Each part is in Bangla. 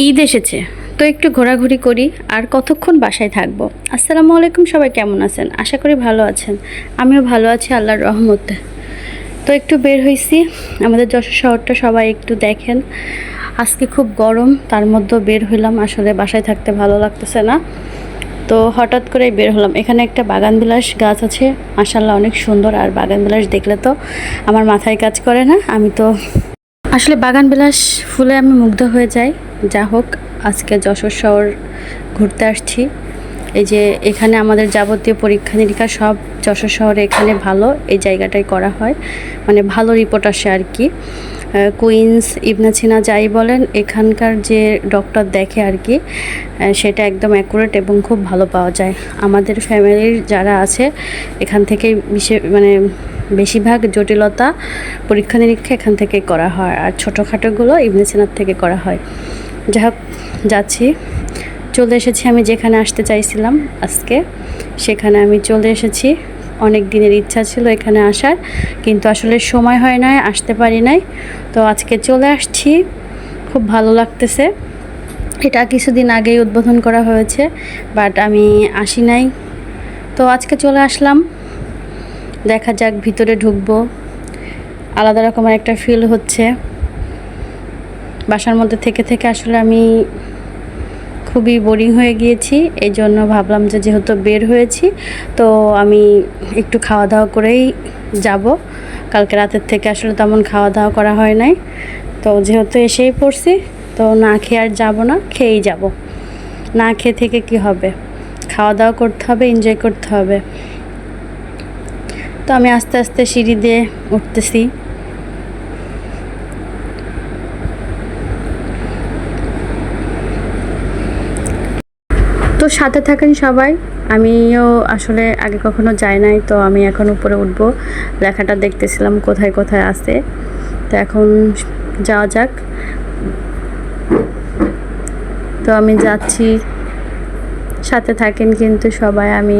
ঈদ এসেছে, তো একটু ঘোরাঘুরি করি। আর কতক্ষণ বাসায় থাকবো। আসসালামু আলাইকুম, সবাই কেমন আছেন? আশা করি ভালো আছেন। আমিও ভালো আছি আল্লাহর রহমতে। তো একটু বের হয়েছি, আমাদের যশোর শহরটা সবাই একটু দেখেন। আজকে খুব গরম, তার মধ্যেও বের হইলাম। আসলে বাসায় থাকতে ভালো লাগতেছে না, তো হঠাৎ করেই বের হলাম। এখানে একটা বাগানবিলাস গাছ আছে, মাশাআল্লাহ অনেক সুন্দর। আর বাগানবিলাস দেখলে তো আমার মাথায় কাজ করে না। আমি তো আসলে বাগানবিলাস ফুলে আমি মুগ্ধ হয়ে যাই। যা হোক, আজকে যশোর শহর ঘুরতে আসছি। এই যে এখানে আমাদের যাবতীয় পরীক্ষা নিরীক্ষা সব যশোর শহরে এখানে ভালো, এই জায়গাটায় করা হয়। মানে ভালো রিপোর্ট আসে আর কি। কুইন্স, ইবনে সিনা যাই বলেন, এখানকার যে ডক্টর দেখে আর কি, সেটা একদম অ্যাকুরেট এবং খুব ভালো পাওয়া যায়। আমাদের ফ্যামিলির যারা আছে এখান থেকেই বেশিরভাগ জটিলতা পরীক্ষা নিরীক্ষা এখান থেকে করা হয়, আর ছোটোখাটোগুলো ইবনে সিনার থেকে করা হয়। যাই হোক, যাচ্ছি, চলে এসেছি আমি যেখানে আসতে চাইছিলাম আজকে, সেখানে আমি চলে এসেছি। অনেক দিনের ইচ্ছা ছিল এখানে আসার, কিন্তু আসলে সময় হয় নাই, আসতে পারি নাই। তো আজকে চলে আসছি, খুব ভালো লাগতেছে। এটা কিছুদিন আগেই উদ্বোধন করা হয়েছে, বাট আমি আসি নাই। তো আজকে চলে আসলাম, দেখা যাক, ভিতরে ঢুকবো। আলাদা রকমের একটা ফিল হচ্ছে। বাসার মধ্যে থেকে থেকে আসলে আমি খুবই বোরিং হয়ে গিয়েছি। এই জন্য ভাবলাম যে যেহেতু বের হয়েছি, তো আমি একটু খাওয়া দাওয়া করেই যাব। কালকে রাতের থেকে আসলে তেমন খাওয়া দাওয়া করা হয় নাই, তো যেহেতু এসেই পড়ছি, তো না খেয়ে আর যাব না, খেয়েই যাব। না খেয়ে থেকে কি হবে, খাওয়া দাওয়া করতে হবে, এনজয় করতে হবে। তো আমি আস্তে আস্তে সিঁড়ি দিয়ে উঠতেছি। তো সাথে থাকেন সবাই। আমিও আসলে আগে কখনো যাই নাই, তো আমি এখন উপরে উঠবো। লেখাটা দেখতেছিলাম কোথায় কোথায় আছে, তো এখন যাওয়া যাক। তো আমি যাচ্ছি, সাথে থাকেন কিন্তু সবাই। আমি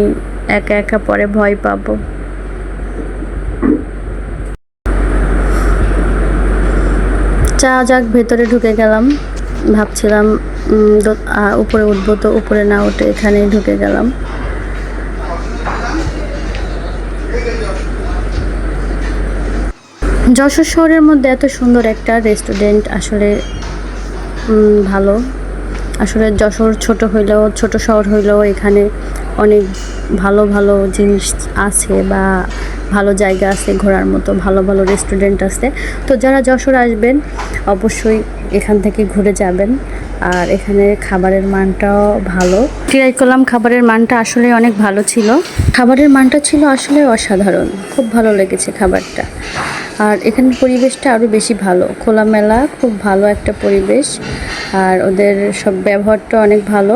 একা একা পরে ভয় পাবো। যাওয়া যাক, ভেতরে ঢুকে গেলাম। ভাবছিলাম উপরে উঠবো, তো উপরে না উঠে এখানেই ঢুকে গেলাম। যশোর শহরের মধ্যে এত সুন্দর একটা রেস্টুরেন্ট আসলে ভালো। আসলে যশোর ছোট হইলেও, ছোট শহর হইলেও এখানে অনেক ভালো ভালো জিনিস আছে, বা ভালো জায়গা আছে ঘোরার মতো, ভালো ভালো রেস্টুরেন্ট আছে। তো যারা যশোর আসবেন অবশ্যই এখান থেকে ঘুরে যাবেন। আর এখানে খাবারের মানটাও ভালো। ট্রাই করলাম, খাবারের মানটা আসলে অনেক ভালো ছিল। খাবারের মানটা ছিল আসলে অসাধারণ, খুব ভালো লেগেছে খাবারটা। আর এখানের পরিবেশটা আরও বেশি ভালো, খোলামেলা, খুব ভালো একটা পরিবেশ। আর ওদের সব ব্যবহারটা অনেক ভালো।